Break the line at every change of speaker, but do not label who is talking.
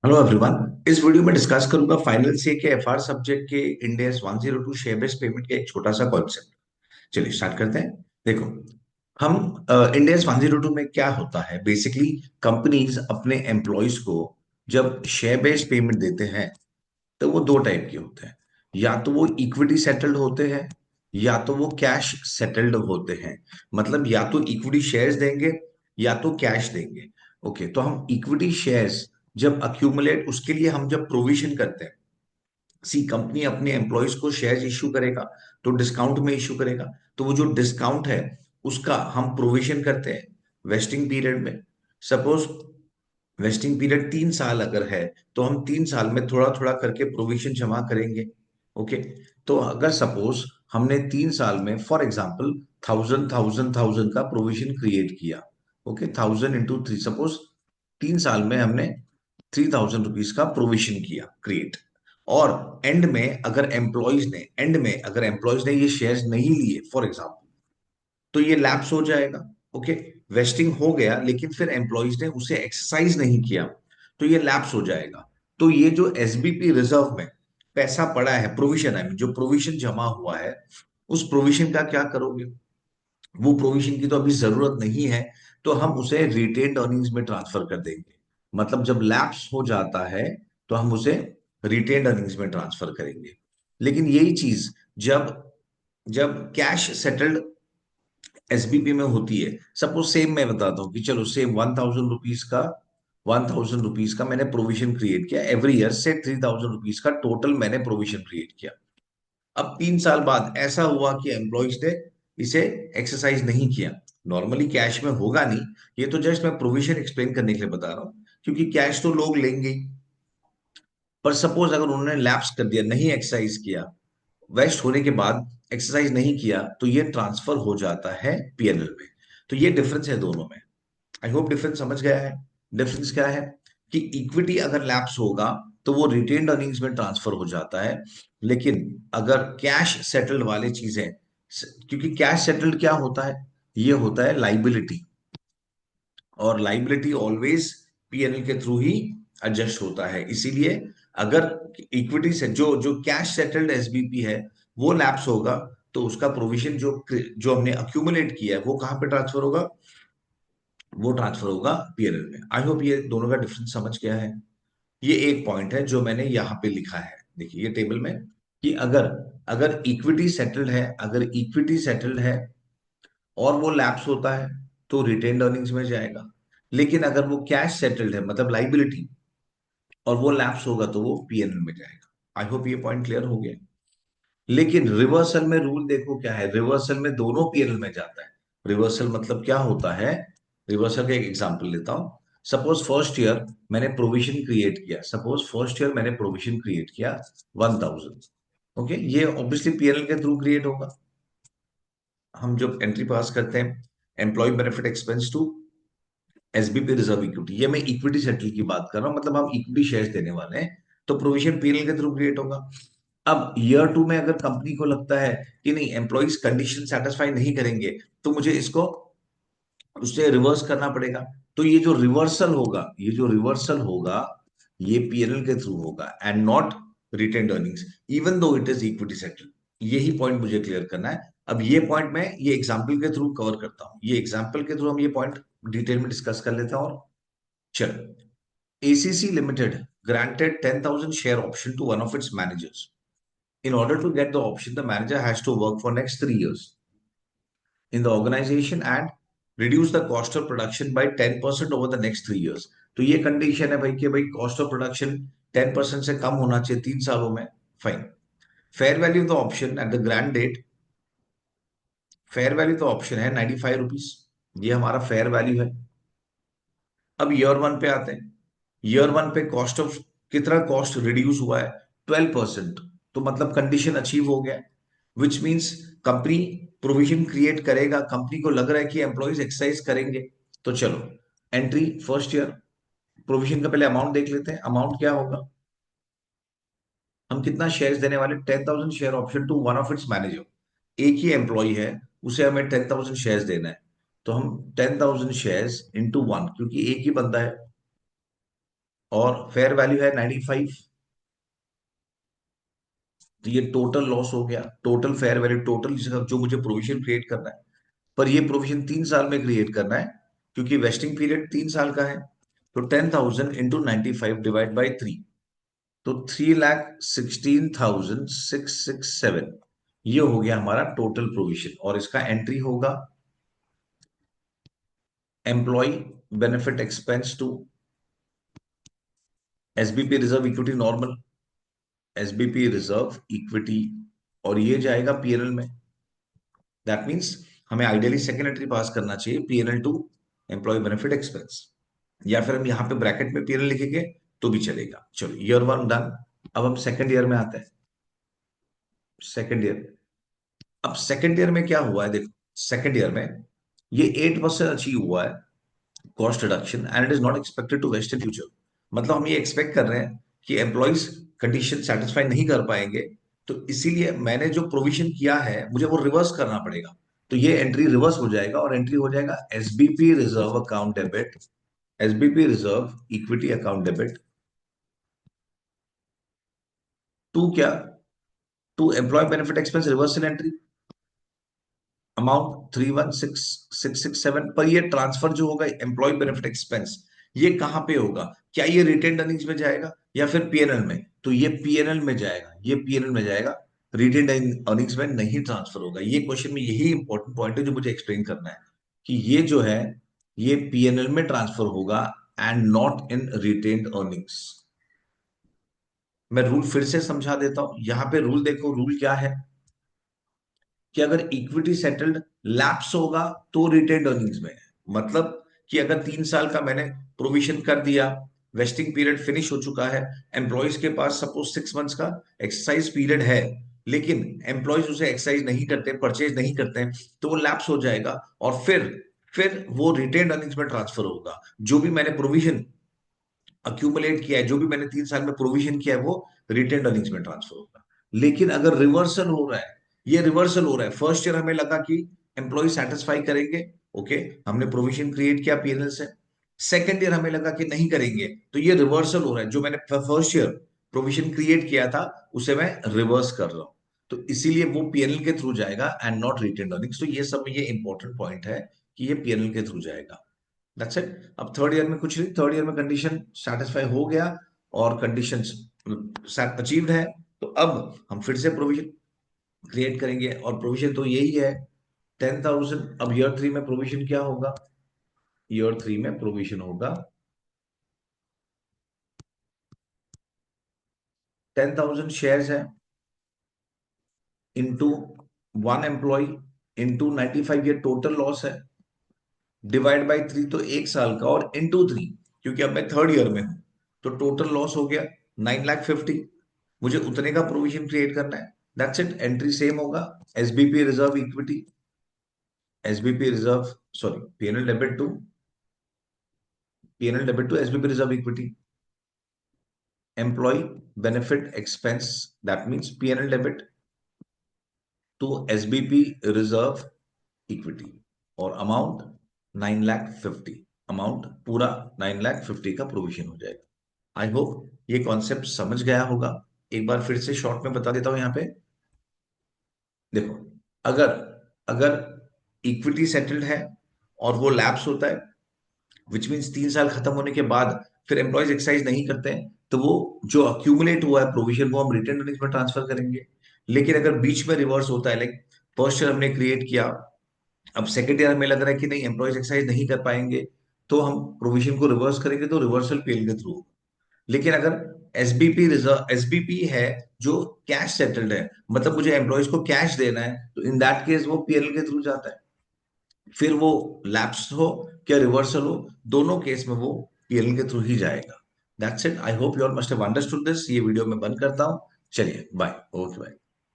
Hello everyone. इस video में discuss करूंगा फाइनल सी के एफआर सब्जेक्ट के end S 102 share based payment के एक छोटा सा कॉन्सेप्ट। चलिए स्टार्ट करते हैं। देखो, हम इंड एस 102 में क्या होता है, बेसिकली कंपनीज अपने एम्प्लॉयज को जब शेयर बेस्ड पेमेंट देते हैं तो वो दो टाइप के होते हैं। या तो वो इक्विटी सेटल्ड होते हैं या तो वो कैश सेटल्ड होते हैं। मतलब या तो इक्विटी शेयर्स देंगे या तो कैश देंगे। ओके, तो हम इक्विटी शेयर्स जब अक्यूमुलेट, उसके लिए हम जब प्रोविजन करते हैं, सी कंपनी अपने एम्प्लॉयज को शेयर्स इश्यू करेगा तो डिस्काउंट में इश्यू करेगा। तो वो जो डिस्काउंट है उसका हम प्रोविजन करते हैं वेस्टिंग पीरियड में। सपोज वेस्टिंग पीरियड 3 साल अगर है तो हम 3 साल में थोड़ा थोड़ा करके प्रोविजन जमा करेंगे। ओके, तो अगर सपोज हमने 3 साल में फॉर एग्जाम्पल 1000 1000 1000 का प्रोविजन क्रिएट किया। ओके, 1000 × 3, सपोज 3 साल में हमने 3000 रुपीज का प्रोविजन किया क्रिएट। और एंड में अगर एम्प्लॉयज ने ये शेयर्स नहीं लिए फॉर एग्जाम्पल, तो ये लैप्स हो जाएगा। ओके, वेस्टिंग हो गया लेकिन फिर एम्प्लॉयज ने उसे एक्सरसाइज नहीं किया, तो ये लैप्स हो जाएगा। तो ये जो एसबीपी रिजर्व में पैसा पड़ा है, प्रोविजन है, जो प्रोविजन जमा हुआ है, उस प्रोविजन का क्या करोगे? वो प्रोविजन की तो अभी जरूरत नहीं है, तो हम उसे रिटेन्ड अर्निंग्स में ट्रांसफर कर देंगे। मतलब जब लैप्स हो जाता है तो हम उसे रिटेन्ड अर्निंग्स में ट्रांसफर करेंगे। लेकिन यही चीज जब जब कैश सेटल्ड एसबीपी में होती है, सपोज सेम मैं बताता हूँ कि चलो सेम 1000 रुपीज का मैंने प्रोविजन क्रिएट किया एवरी ईयर से 3000 रुपीज का टोटल मैंने प्रोविजन क्रिएट किया। अब 3 साल बाद ऐसा हुआ कि एम्प्लॉयज ने इसे एक्सरसाइज नहीं किया। नॉर्मली कैश में होगा नहीं, ये तो जस्ट मैं प्रोविजन एक्सप्लेन करने के लिए बता रहा हूँ, क्योंकि कैश तो लोग लेंगे ही। पर सपोज अगर उन्होंने लैप्स कर दिया, नहीं एक्सरसाइज किया, वेस्ट होने के बाद एक्सरसाइज नहीं किया, तो ये ट्रांसफर हो जाता है पीएनएल में। तो ये डिफरेंस है दोनों में। आई होप डिफरेंस समझ गया है। डिफरेंस क्या है कि इक्विटी अगर लैप्स होगा तो वो रिटेन्ड अर्निंग्स में ट्रांसफर हो जाता है। लेकिन अगर कैश सेटल्ड वाले चीजें, क्योंकि कैश सेटल्ड क्या होता है, ये होता है लाइबिलिटी, और लाइबिलिटी ऑलवेज पीएनएल के थ्रू ही एडजस्ट होता है। इसीलिए अगर इक्विटी से जो जो कैश सेटल्ड एसबीपी है वो लैप्स होगा, तो उसका प्रोविजन जो जो हमने अक्यूमुलेट किया है वो कहां पे ट्रांसफर होगा? वो ट्रांसफर होगा पीएनएल में। आई होप ये दोनों का डिफरेंस समझ गया है। ये एक पॉइंट है जो मैंने यहां पे लिखा है, देखिए ये टेबल में, कि अगर अगर इक्विटी सेटल्ड है, अगर इक्विटी सेटल्ड है और वो लैप्स होता है तो रिटेन्ड अर्निंग्स में जाएगा। लेकिन अगर वो कैश सेटल्ड है, मतलब लाइबिलिटी, और वो लैप्स होगा तो वो पीएनएल में जाएगा। आई होप ये पॉइंट क्लियर हो गया। लेकिन रिवर्सल में रूल देखो क्या है, रिवर्सल में दोनों पीएनएल में जाता है। रिवर्सल मतलब क्या होता है? रिवर्सल का एक एग्जांपल लेता हूं। सपोज फर्स्ट ईयर मैंने प्रोविजन क्रिएट किया, सपोज फर्स्ट ईयर मैंने प्रोविजन क्रिएट किया 1000। ओके, ये ऑब्वियसली पीएनएल के थ्रू क्रिएट होगा। हम जब एंट्री पास करते हैं, employ benefit expense to SBP reserve equity, ये मैं इक्विटी सेटल की बात कर रहा हूं, मतलब हम इक्विटी शेयर्स देने वाले हैं, तो प्रोविजन पीएनएल के थ्रू क्रिएट होगा। अब ईयर 2 में अगर कंपनी को लगता है कि नहीं, एम्प्लॉइज कंडीशन सेटिस्फाई नहीं करेंगे, तो मुझे इसको उससे रिवर्स करना पड़ेगा। तो ये जो रिवर्सल होगा ये पीएनएल के थ्रू होगा and not retained earnings, even though it is equity settle. यही पॉइंट मुझे क्लियर करना है। अब ये पॉइंट मैं ये एग्जांपल के थ्रू कवर करता हूं, ये एग्जांपल के थ्रू हम ये पॉइंट डिटेल में डिस्कस कर लेते हैं। और चलो, ACC limited granted 10,000 share option to one of its managers. In order to get the option, the manager has to work for next 3 years in the organization and reduce the cost of production by 10% over the next 3 years. तो ये condition है भाई कि भाई cost of production 10% से कम होना चाहिए 3 सालों में। Fine. Fair value of the option at the grant date, fair value तो ऑप्शन है 95 रुपीज, ये हमारा फेयर वैल्यू है। अब ईयर 1 पे आते हैं। ईयर 1 पे कॉस्ट ऑफ, कितना कॉस्ट रिड्यूस हुआ है? 12%। तो मतलब कंडीशन अचीव हो गया, which means company provision create करेगा, कंपनी को लग रहा है कि एम्प्लॉयज एक्सरसाइज करेंगे। तो चलो, एंट्री फर्स्ट ईयर, प्रोविजन का पहले अमाउंट देख लेते हैं। अमाउंट क्या होगा? हम कितना शेयर्स देने वाले? 10,000 share option to one of its manager. एक ही एम्प्लॉय है, उसे हमें 10,000 शेयर्स देना है। तो हम 10,000 शेयर्स इंटू वन, क्योंकि एक ही बंदा है, और फेयर वैल्यू है 95, तो ये टोटल लॉस हो गया, टोटल फेयर वैल्यू, टोटल जो मुझे प्रोविजन क्रिएट करना है। पर ये प्रोविजन 3 साल में क्रिएट करना है, क्योंकि वेस्टिंग पीरियड 3 साल का है। तो 10,000 इंटू 95 डिवाइड बाई 3, तो 3,16,667, ये हो गया हमारा टोटल प्रोविजन। और इसका एंट्री होगा employ benefit expense to SBP reserve equity normal, SBP reserve equity, और ये जाएगा पीएनएल में। दैट मीन्स हमें आइडियली सेकेंड एंट्री पास करना चाहिए, PNL to employ benefit expense, या फिर हम यहाँ पे ब्रैकेट में पीएनएल लिखेंगे तो भी चलेगा। चलो, ईयर 1 डन। अब हम सेकेंड ईयर में आते हैं। सेकेंड ईयर, अब सेकेंड ईयर में क्या हुआ है, देखो सेकेंड ईयर में ये 8% अचीव हुआ है cost reduction, and it is not expected to vest in future. मतलब हम ये एक्सपेक्ट कर रहे हैं कि एम्प्लॉइज कंडीशन सेटिस्फाई नहीं कर पाएंगे, तो इसीलिए मैंने जो प्रोविजन किया है मुझे वो रिवर्स करना पड़ेगा। तो ये एंट्री रिवर्स हो जाएगा और एंट्री हो जाएगा SBP reserve account debit, SBP reserve equity account debit to क्या, to employ benefit expense reversal entry, amount 316,667। पर ये ट्रांसफर जो होगा एम्प्लॉय बेनिफिट एक्सपेंस, ये कहां पे होगा, क्या ये रिटेन अर्निंग्स में जाएगा या फिर पीएनएल में? तो ये पीएनएल में जाएगा, ये पीएनएल में जाएगा, रिटेन अर्निंग्स में नहीं ट्रांसफर होगा। ये क्वेश्चन में यही इंपॉर्टेंट पॉइंट है जो मुझे एक्सप्लेन करना है, कि ये जो है ये पीएनएल में ट्रांसफर होगा and not in retained earnings. मैं रूल फिर से समझा देता हूं, यहां पे रूल देखो, रूल क्या है कि अगर इक्विटी सेटल्ड लैप्स होगा तो रिटेन्ड अर्निंग्स में है। मतलब कि अगर 3 साल का मैंने प्रोविजन कर दिया, वेस्टिंग पीरियड फिनिश हो चुका है, एम्प्लॉयज के पास सपोज 6 मंथ्स का एक्सरसाइज पीरियड है, लेकिन एम्प्लॉयज उसे एक्सरसाइज नहीं करते, परचेज नहीं करते हैं, तो वो लैप्स हो जाएगा। और फिर वो रिटेन्ड अर्निंग्स में ट्रांसफर होगा। जो भी मैंने प्रोविजन अक्यूमुलेट किया है, जो भी मैंने 3 साल में प्रोविजन किया है, वो रिटेन अर्निंग्स में ट्रांसफर होगा। लेकिन अगर रिवर्सल हो रहा है, ये रिवर्सल हो रहा है, फर्स्ट ईयर हमें लगा कि एम्प्लॉय सेटिस्फाई करेंगे, ओके, हमने प्रोविजन क्रिएट किया पीएनएल से। सेकेंड ईयर हमें लगा कि नहीं करेंगे, तो ये रिवर्सल हो रहा है, जो मैंने फर्स्ट ईयर प्रोविजन क्रिएट किया था उसे मैं रिवर्स कर रहा हूं। तो इसीलिए वो पीएनएल के थ्रू जाएगा एंड नॉट रिटेन अर्निंग्स। तो ये सब में ये इंपॉर्टेंट पॉइंट है कि ये पीएनएल के थ्रू जाएगा। That's it. अब थर्ड ईयर में कुछ नहीं, थर्ड ईयर में कंडीशन सेटिस्फाई हो गया और कंडीशंस अचीव्ड है, तो अब हम फिर से प्रोविजन क्रिएट करेंगे, और प्रोविजन तो यही है 10,000। अब ईयर 3 में प्रोविजन क्या होगा, ईयर 3 में प्रोविजन होगा 10,000 शेयर्स है इंटू 1 एम्प्लॉय इंटू 95, ये टोटल लॉस है, डिवाइड बाई 3, तो 1 साल का, और इंटू 3, क्योंकि अब मैं थर्ड ईयर में हूं, तो टोटल लॉस हो गया 9,50,000। मुझे उतने का प्रोविजन क्रिएट करना है। That's it. एंट्री सेम होगा, SBP reserve equity, SBP reserve, sorry, PNL debit to SBP reserve equity, employ benefit expense, that means PNL debit to SBP reserve equity, और amount 9,50,000, amount पूरा 9,50,000 का provision हो जाएगा। I hope ये concept समझ गया होगा। एक बार फिर से शॉर्ट में बता देता हूं यहाँ पे। देखो, अगर अगर इक्विटी सेटल्ड है और वो लैप्स होता है, विच मीन्स 3 साल खत्म होने के बाद फिर एम्प्लॉयज एक्सरसाइज नहीं करते हैं, तो वो जो अक्यूमुलेट हुआ है प्रोविजन वो हम रिटर्न अर्निंग्स में ट्रांसफर करेंगे। लेकिन अगर बीच में रिवर्स होता है, लाइक फर्स्ट ईयर हमने क्रिएट किया, अब सेकेंड ईयर हमें लग रहा है कि नहीं एम्प्लॉयज एक्सरसाइज नहीं कर पाएंगे, तो हम प्रोविजन को रिवर्स करेंगे, तो रिवर्सल पीएल के थ्रू। लेकिन अगर एसबीपी है जो कैश सेटल्ड है, मतलब मुझे एम्प्लॉयज को कैश देना है, तो इन दैट केस वो पीएल के थ्रू जाता है। फिर वो लैप्स हो क्या रिवर्सल हो, दोनों केस में वो पीएल के थ्रू ही जाएगा। That's it. I hope you all must have understood this. ये वीडियो मैं बंद करता हूं। चलिए बाय, ओके बाय।